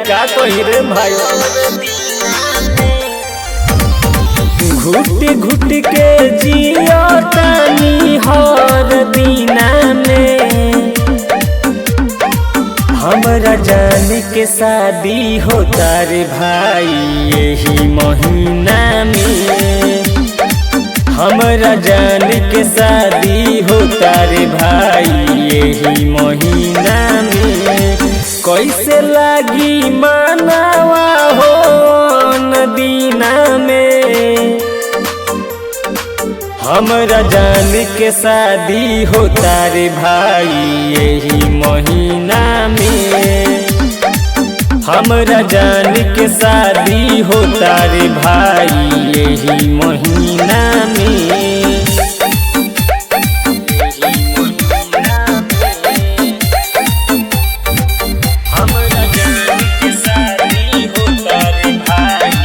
का कही रे भाई। घुट घुट के जियो तानी हर दीना में, हमरा जान के शादी होता रे भाई यही महीना में। हमरा जान के शादी होता रे भाई यही महीना में। कैसे लागी मानवा हो नदीना में, हमरा जान के शादी होता रे भाई यही महीना में। हमरा जान के शादी होता रे भाई यही महीना में। हमरा जान के शादी होता रे भाई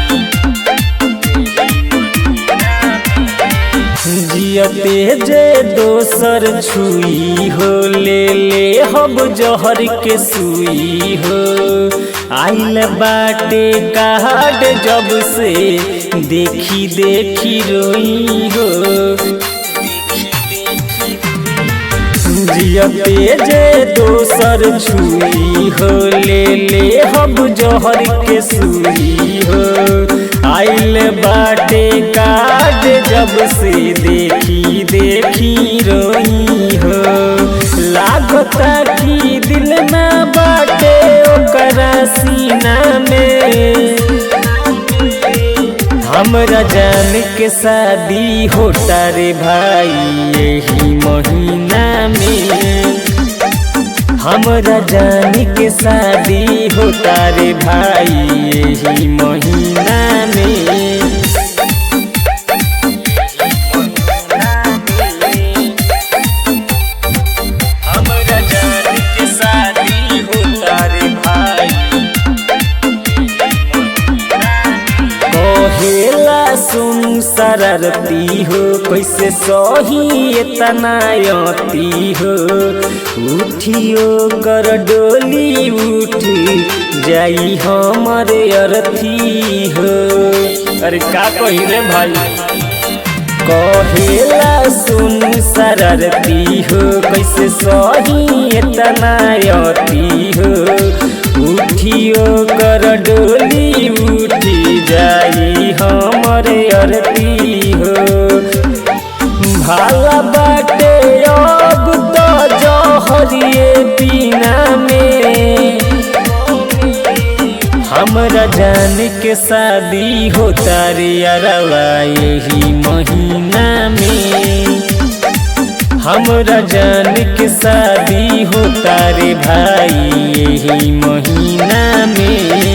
जियते जे दोसर छुई हो, ले हब जहर के सुई हो। आइल बाटे कार्ड जब से देखी देखी रोई हो। जियते जे दोसर छुई हो, ले हब जहर के सुई हो। आइल बाटे कार्ड जब से देखी देखी रोई हो। लागता कि दिल ना बाटे ओकरा सीना में, हमरा जान के शादी होता रे भाई यही महीना में। हमरा जान के शादी होता रे भाई यही महीना में। हमरा जान के शादी होता रे भाई कहेला सुन शरारती हो, कैसे सही इतना यती हो। उठियो कर डोली उठ जाई हमरे अर्थी हो। अरे का कही रे भाई। कहेला सुन शरारती हो, कैसे सही इतना यती हो। उठियो कर डोली उठी जाई हमरे अर्थी हो। भाला बाटे अब तो जहरिए पीना में, हमरा जान के शादी होता रे अरवा यही महीना में। हमरा जान के शादी होता रे भाई यही महीना में।